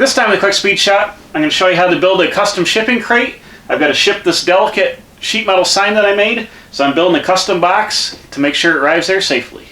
This time in the quick speed shot, I'm going to show you how to build a custom shipping crate. I've got to ship this delicate sheet metal sign that I made, so I'm building a custom box to make sure it arrives there safely.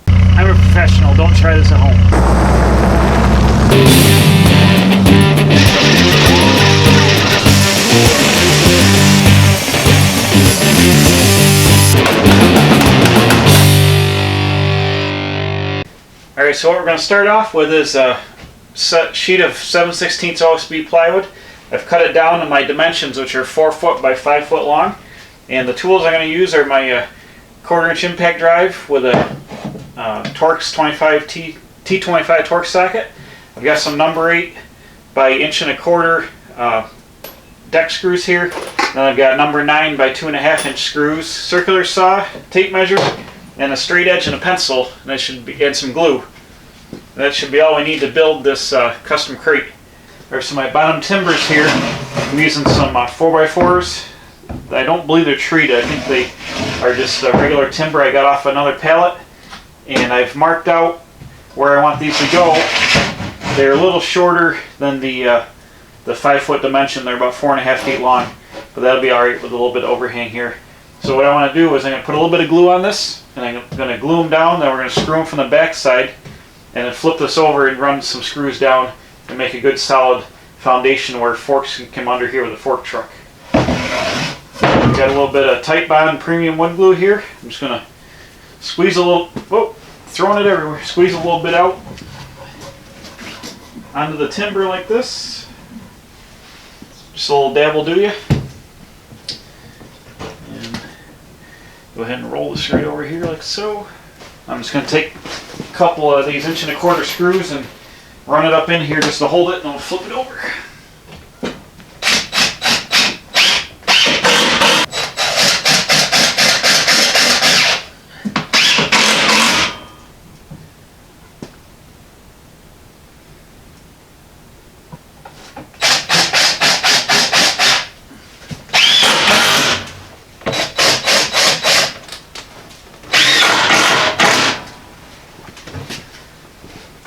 I'm a professional, don't try this at home. Alright, so what we're going to start off with is a sheet of 7/16 OSB plywood. I've cut it down to my dimensions, which are 4 foot by 5 foot long. And the tools I'm going to use are my 1/4 inch impact drive with a Torx 25 T25 Torx socket. I've got some number 8 by 1.25 inch deck screws here. Then I've got number 9 by 2.5 inch screws, circular saw, tape measure, and a straight edge and a pencil, and that should be, and some glue. That should be all we need to build this custom crate. There's some of my bottom timbers here. I'm using some 4x4s. I don't believe they're treated. I think they are just regular timber I got off another pallet. And I've marked out where I want these to go. They're a little shorter than the 5 foot dimension. They're about 4.5 feet long, but that'll be alright with a little bit of overhang here. So what I want to do is I'm going to put a little bit of glue on this, and I'm going to glue them down. Then we're going to screw them from the back side, and then flip this over and run some screws down and make a good solid foundation where forks can come under here with a fork truck. Got a little bit of Tight Bond premium wood glue here. I'm just going to squeeze a little, whoa, throwing it everywhere. Squeeze a little bit out onto the timber like this. Just a little dab will do you. And go ahead and roll this right over here like so. I'm just going to take a couple of these 1.25 inch screws and run it up in here just to hold it, and I'll flip it over.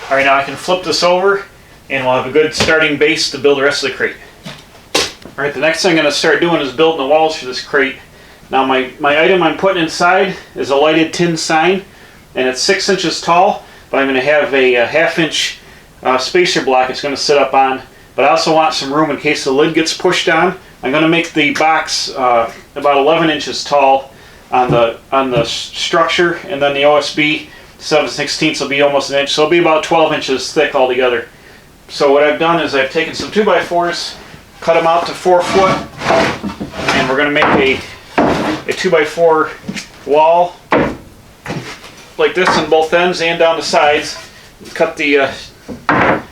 Alright, now I can flip this over and we'll have a good starting base to build the rest of the crate. Alright, the next thing I'm going to start doing is building the walls for this crate. Now my item I'm putting inside is a lighted tin sign, and it's 6 inches tall, but I'm going to have a 1/2 inch spacer block it's going to sit up on. But I also want some room in case the lid gets pushed on. I'm going to make the box about 11 inches tall on the structure, and then the OSB 7/16 will be almost an inch, so it'll be about 12 inches thick altogether. So what I've done is I've taken some 2x4s, cut them out to 4 foot, and we're going to make a 2x4 wall like this on both ends and down the sides. Cut the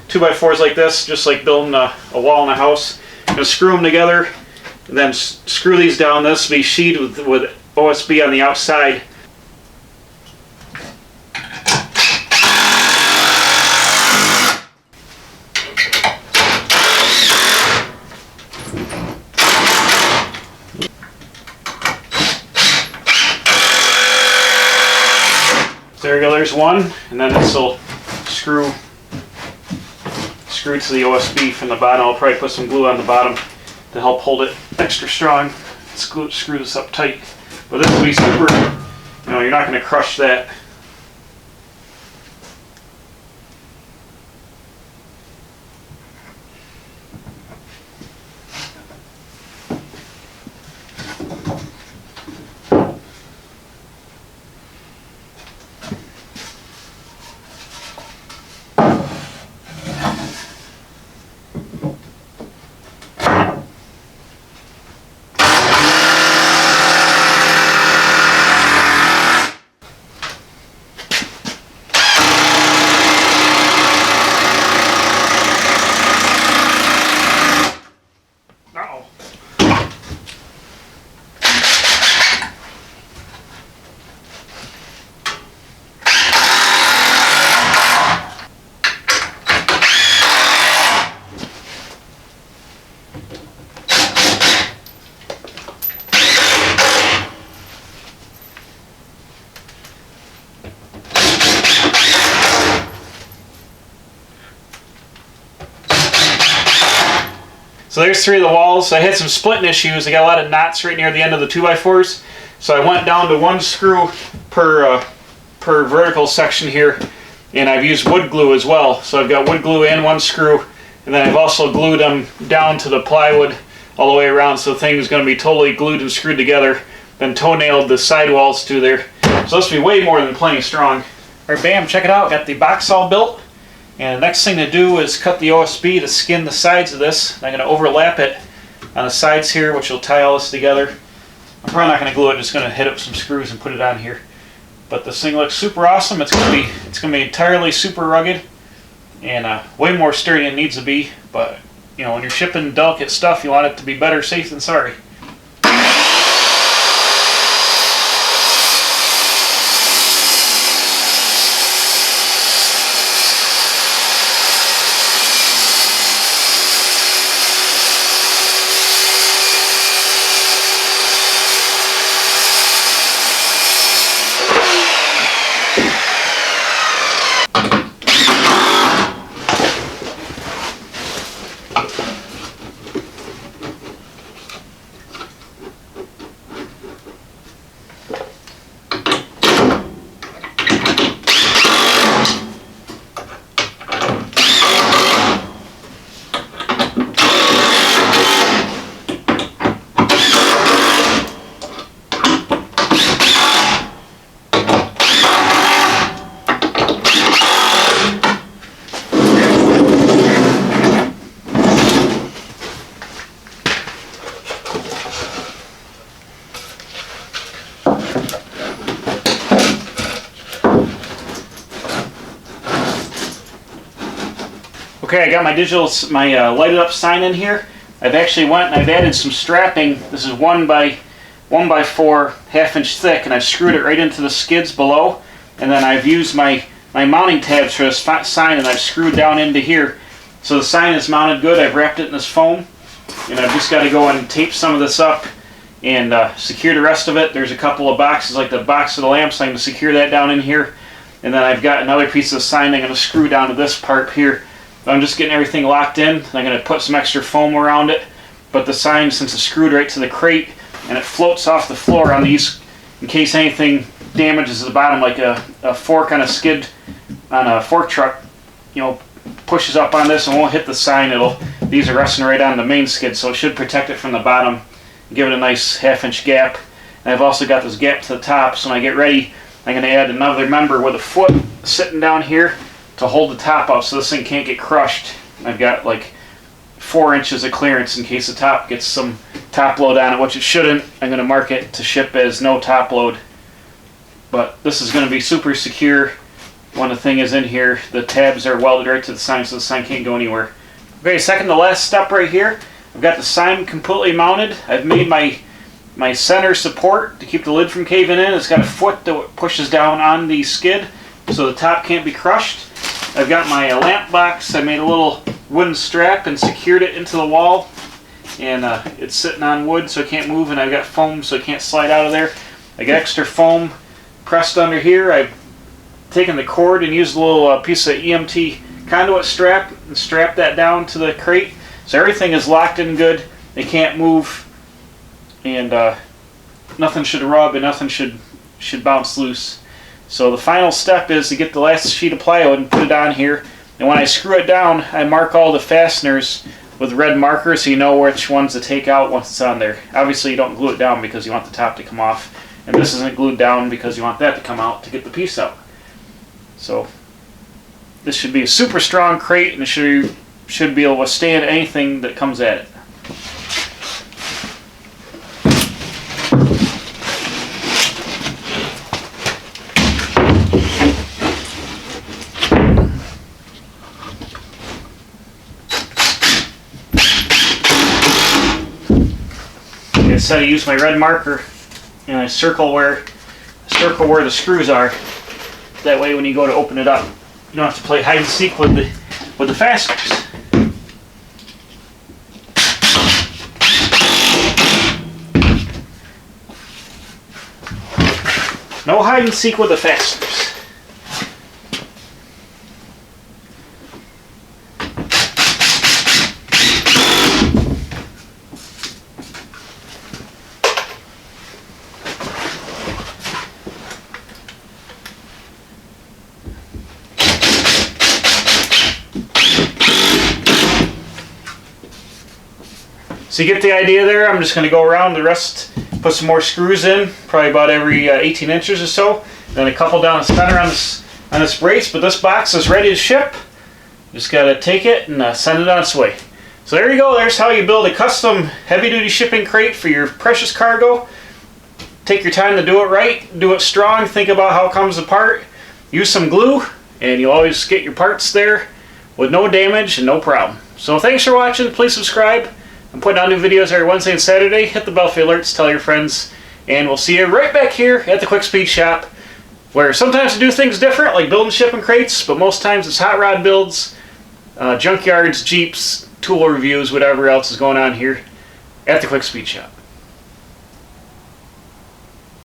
2x4s like this, just like building a wall in a house. I'm going to screw them together, and then screw these down. This will be sheeted with OSB on the outside. There's one, and then this will screw to the OSB from the bottom. I'll probably put some glue on the bottom to help hold it extra strong. Screw this up tight. But this will be super, you're not going to crush that. So there's 3 of the walls. I had some splitting issues. I got a lot of knots right near the end of the 2x4s. So I went down to 1 screw per vertical section here. And I've used wood glue as well. So I've got wood glue and 1 screw. And then I've also glued them down to the plywood all the way around. So the thing is going to be totally glued and screwed together. Then toe-nailed the sidewalls to there. So this will be way more than plenty strong. Alright, bam, check it out. Got the box all built. And the next thing to do is cut the OSB to skin the sides of this. I'm going to overlap it on the sides here, which will tie all this together. I'm probably not going to glue it, just going to hit up some screws and put it on here. But this thing looks super awesome. It's going to be entirely super rugged and way more sturdy than it needs to be. But you know, when you're shipping delicate stuff, you want it to be better safe than sorry. Okay, I got my lighted up sign in here. I've actually went and I've added some strapping. This is 1 by 4 1/2-inch thick, and I've screwed it right into the skids below. And then I've used my mounting tabs for this sign, and I've screwed down into here. So the sign is mounted good. I've wrapped it in this foam, and I've just got to go and tape some of this up and secure the rest of it. There's a couple of boxes, like the box of the lamps. I'm going to secure that down in here. And then I've got another piece of sign I'm going to screw down to this part here. I'm just getting everything locked in. I'm going to put some extra foam around it. But the sign, since it's screwed right to the crate and it floats off the floor on these, in case anything damages the bottom, like a fork on a skid on a fork truck, you know, pushes up on this and won't hit the sign. These are resting right on the main skid, so it should protect it from the bottom and give it a nice 1/2-inch gap. And I've also got this gap to the top, so when I get ready, I'm going to add another member with a foot sitting down here to hold the top up so this thing can't get crushed. I've got like 4 inches of clearance in case the top gets some top load on it, which it shouldn't. I'm going to mark it to ship as no top load. But this is going to be super secure. When the thing is in here, the tabs are welded right to the sign so the sign can't go anywhere. Okay, second to last step right here. I've got the sign completely mounted. I've made my center support to keep the lid from caving in. It's got a foot that pushes down on the skid so the top can't be crushed. I've got my lamp box. I made a little wooden strap and secured it into the wall, and it's sitting on wood so it can't move, and I've got foam so it can't slide out of there. I got extra foam pressed under here. I've taken the cord and used a little piece of EMT conduit strap and strapped that down to the crate, so everything is locked in good. They can't move, and nothing should rub and nothing should bounce loose. So the final step is to get the last sheet of plywood and put it on here. And when I screw it down, I mark all the fasteners with red markers so you know which ones to take out once it's on there. Obviously you don't glue it down because you want the top to come off. And this isn't glued down because you want that to come out to get the piece out. So this should be a super strong crate, and it should be able to withstand anything that comes at it. So I use my red marker and I circle where the screws are. That way when you go to open it up, you don't have to play hide and seek with the fasteners. No hide and seek with the fasteners. So you get the idea there. I'm just going to go around the rest, put some more screws in, probably about every 18 inches or so. Then a couple down the center on this brace, but this box is ready to ship. Just got to take it and send it on its way. So there you go. There's how you build a custom heavy-duty shipping crate for your precious cargo. Take your time to do it right, do it strong, think about how it comes apart. Use some glue, and you'll always get your parts there with no damage and no problem. So thanks for watching. Please subscribe. I'm putting out new videos every Wednesday and Saturday. Hit the bell for alerts, tell your friends, and we'll see you right back here at the Quick Speed Shop, where sometimes we do things different, like building shipping crates, but most times it's hot rod builds, junkyards, Jeeps, tool reviews, whatever else is going on here at the Quick Speed Shop.